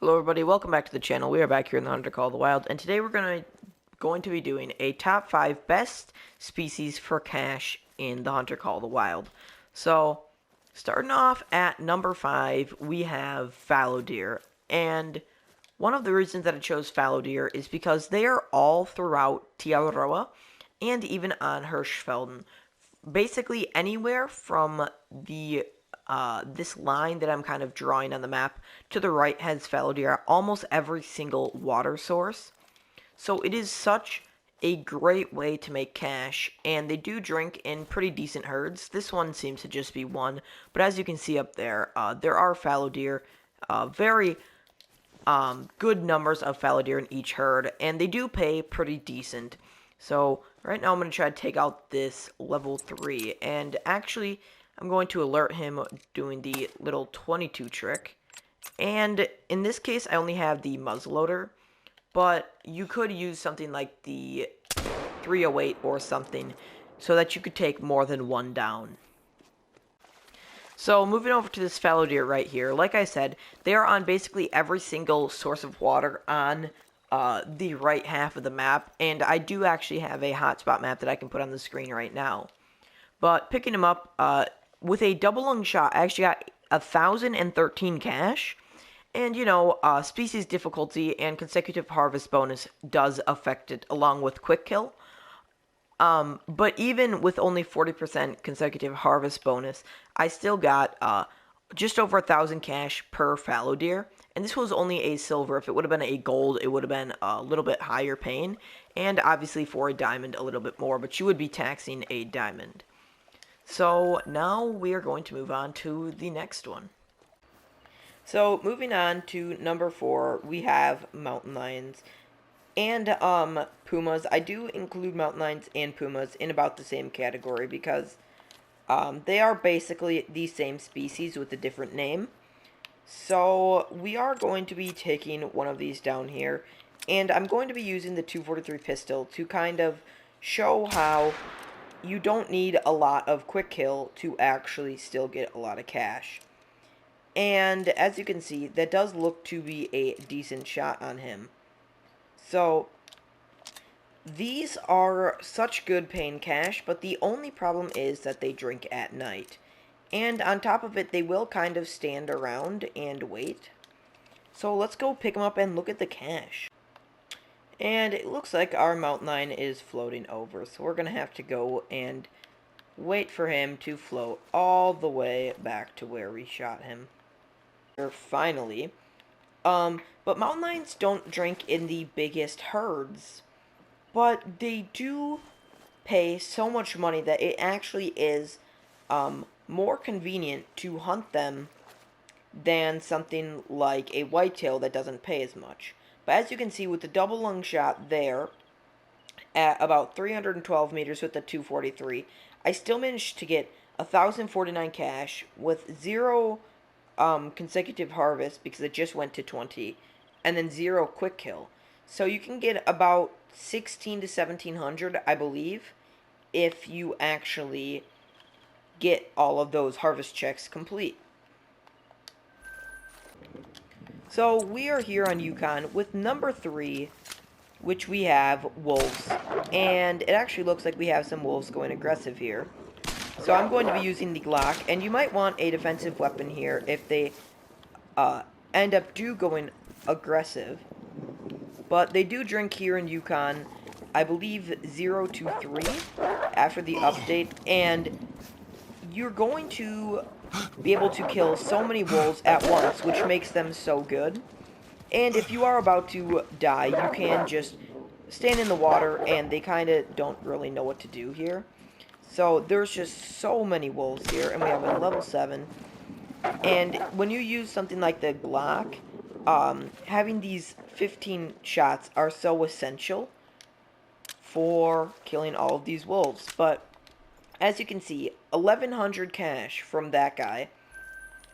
Hello everybody, welcome back to the channel. We are back here in the Hunter Call of the Wild, and today we're going to be doing a top 5 best species for cash in the Hunter Call of the Wild. So, starting off at number 5, we have Fallow Deer, and one of the reasons that I chose Fallow Deer is because they are all throughout Tiaroa and even on Hirschfelden. Basically anywhere from the this line that I'm kind of drawing on the map to the right has fallow deer at almost every single water source. So it is such a great way to make cash, and they do drink in pretty decent herds. This one seems to just be one, but as you can see up there, there are fallow deer, very good numbers of fallow deer in each herd, and they do pay pretty decent. So right now I'm going to try to take out this level 3, and actually I'm going to alert him doing the little 22 trick. And in this case, I only have the muzzleloader, but you could use something like the 308 or something so that you could take more than one down. So moving over to this fallow deer right here, like I said, they are on basically every single source of water on the right half of the map, and I do actually have a hotspot map that I can put on the screen right now. But picking him up, with a double lung shot, I actually got 1,013 cash. And, you know, species difficulty and consecutive harvest bonus does affect it, along with quick kill. But even with only 40% consecutive harvest bonus, I still got just over 1,000 cash per fallow deer. And this was only a silver. If it would have been a gold, it would have been a little bit higher paying. And obviously for a diamond, a little bit more. But you would be taxing a diamond. So now we are going to move on to the next one. So moving on to number 4, we have mountain lions and pumas. I do include mountain lions and pumas in about the same category because they are basically the same species with a different name. So we are going to be taking one of these down here, and I'm going to be using the 243 pistol to kind of show how you don't need a lot of quick kill to actually still get a lot of cash. And as you can see, that does look to be a decent shot on him. So these are such good paying cash, but the only problem is that they drink at night. And on top of it, they will kind of stand around and wait. So let's go pick them up and look at the cash. And it looks like our mountain lion is floating over, so we're going to have to go and wait for him to float all the way back to where we shot him. Finally. But mountain lions don't drink in the biggest herds, but they do pay so much money that it actually is more convenient to hunt them than something like a whitetail that doesn't pay as much. But as you can see with the double lung shot there, at about 312 meters with the 243, I still managed to get 1,049 cash with 0 consecutive harvest because it just went to 20, and then 0 quick kill. So you can get about 16 to 1,700, I believe, if you actually get all of those harvest checks complete. So we are here on Yukon with number 3, which we have wolves. And it actually looks like we have some wolves going aggressive here. So I'm going to be using the Glock, and you might want a defensive weapon here if they end up going aggressive. But they do drink here in Yukon, I believe 0 to 3 after the update, and you're going to be able to kill so many wolves at once, which makes them so good. And if you are about to die, you can just stand in the water, and they kind of don't really know what to do here. So there's just so many wolves here, and we have a level 7. And when you use something like the Glock, having these 15 shots are so essential for killing all of these wolves. But as you can see, 1,100 cash from that guy.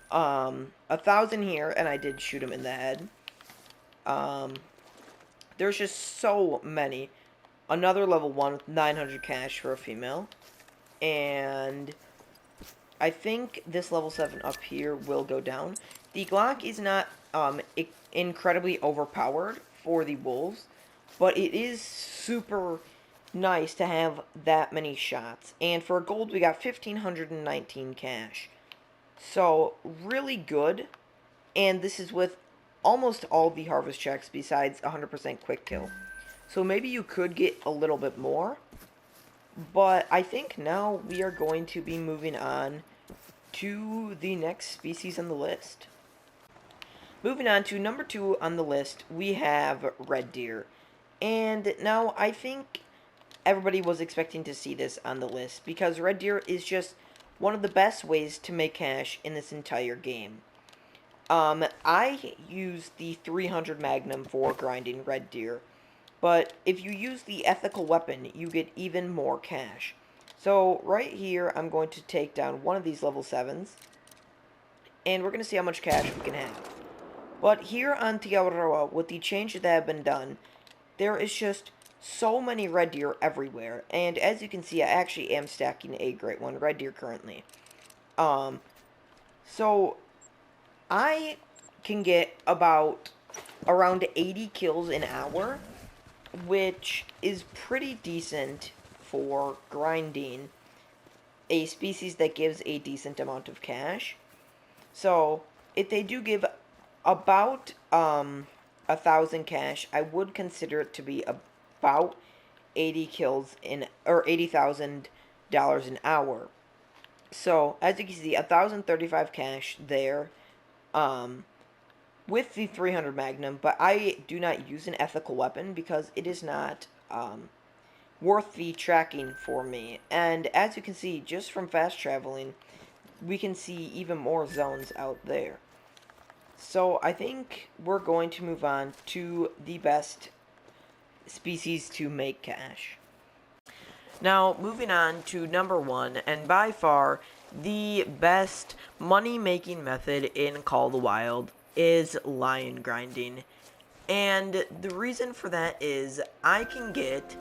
1,000 here, and I did shoot him in the head. There's just so many. Another level 1 with 900 cash for a female. And I think this level 7 up here will go down. The Glock is not incredibly overpowered for the wolves, but it is super nice to have that many shots. And for gold, we got 1,519 cash. So, really good. And this is with almost all the harvest checks besides 100% quick kill. So maybe you could get a little bit more. But I think now we are going to be moving on to the next species on the list. Moving on to number 2 on the list, we have red deer. And now I think everybody was expecting to see this on the list because red deer is just one of the best ways to make cash in this entire game. I use the 300 Magnum for grinding red deer, but if you use the ethical weapon, you get even more cash. So right here, I'm going to take down one of these level 7s, and we're going to see how much cash we can have. But here on Tiaroa, with the changes that have been done, there is just so many red deer everywhere, and as you can see, I actually am stacking a great one red deer currently. So I can get about around 80 kills an hour, which is pretty decent for grinding a species that gives a decent amount of cash. So if they do give about 1,000 cash, I would consider it to be about 80 kills in, or $80,000 an hour. So as you can see, 1,035 cash there, with the 300 Magnum, but I do not use an ethical weapon because it is not worth the tracking for me. And as you can see, just from fast traveling, we can see even more zones out there. So I think we're going to move on to the best species to make cash. Now, moving on to number 1, and by far the best money-making method in Call of the Wild is lion grinding. And the reason for that is I can get,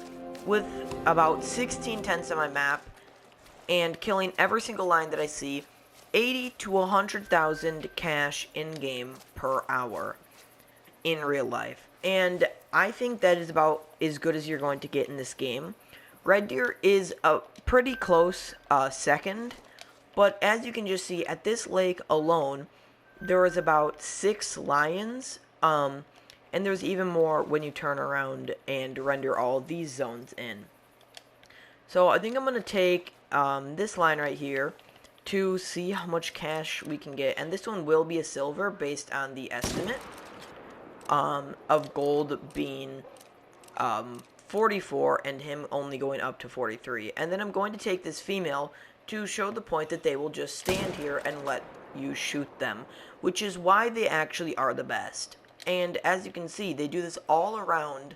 with about 16 tenths on my map, and killing every single lion that I see, 80 to 100,000 cash in-game per hour in real life. And I think that is about as good as you're going to get in this game. Red deer is a pretty close second, but as you can just see, at this lake alone, there is about 6 lions, and there's even more when you turn around and render all these zones in. So I think I'm going to take this line right here to see how much cash we can get, and this one will be a silver based on the estimate of gold being 44 and him only going up to 43. And then I'm going to take this female to show the point that they will just stand here and let you shoot them, which is why they actually are the best. And as you can see, they do this all around,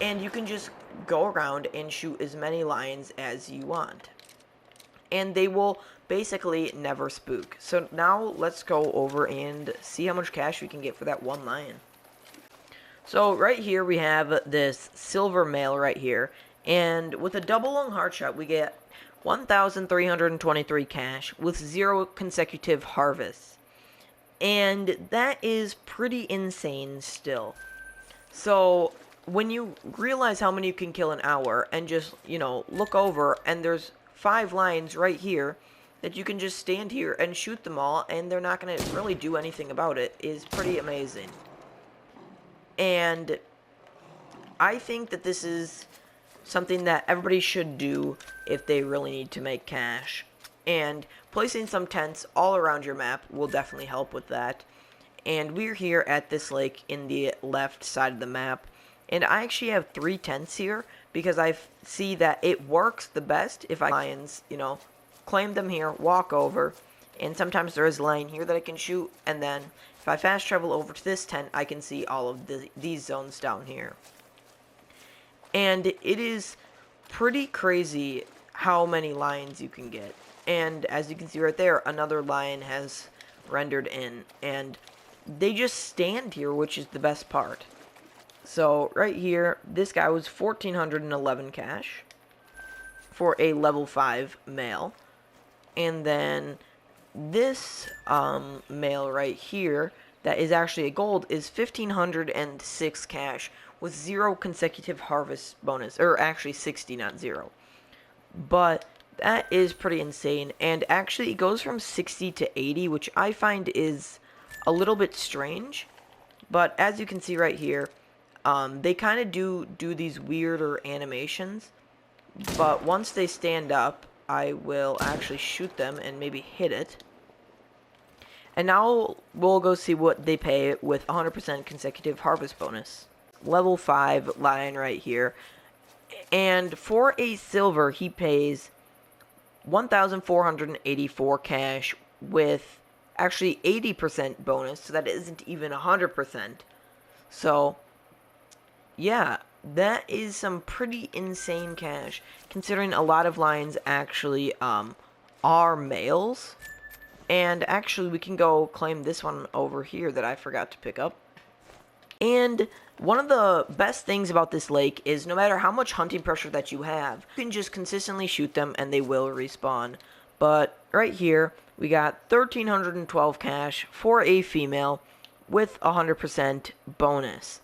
and you can just go around and shoot as many lions as you want. And they will basically never spook. So now let's go over and see how much cash we can get for that one lion. So right here we have this silver male right here, and with a double lung heart shot we get 1,323 cash with 0 consecutive harvests. And that is pretty insane still. So when you realize how many you can kill an hour and just, look over and there's 5 lions right here that you can just stand here and shoot them all and they're not going to really do anything about it is pretty amazing. And I think that this is something that everybody should do if they really need to make cash. And placing some tents all around your map will definitely help with that. And we're here at this lake in the left side of the map. And I actually have 3 tents here because I see that it works the best if lions, claim them here, walk over. And sometimes there is a lion here that I can shoot, and then if I fast travel over to this tent, I can see all of these zones down here. And it is pretty crazy how many lions you can get. And as you can see right there, another lion has rendered in, and they just stand here, which is the best part. So right here, this guy was 1,411 cash for a level 5 male. And then this male right here that is actually a gold is 1,506 cash with 0 consecutive harvest bonus, or actually 60, not 0. But that is pretty insane, and actually it goes from 60 to 80, which I find is a little bit strange. But as you can see right here, they kind of do these weirder animations, but once they stand up, I will actually shoot them and maybe hit it. And now we'll go see what they pay with 100% consecutive harvest bonus. Level 5 lion right here. And for a silver, he pays 1,484 cash with actually 80% bonus, so that isn't even 100%. So, yeah, that is some pretty insane cash, considering a lot of lions actually are males. And actually, we can go claim this one over here that I forgot to pick up. And one of the best things about this lake is no matter how much hunting pressure that you have, you can just consistently shoot them and they will respawn. But right here, we got 1,312 cash for a female with 100% bonus.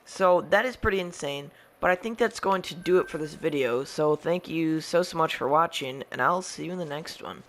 So that is pretty insane. But I think that's going to do it for this video. So thank you so much for watching, and I'll see you in the next one.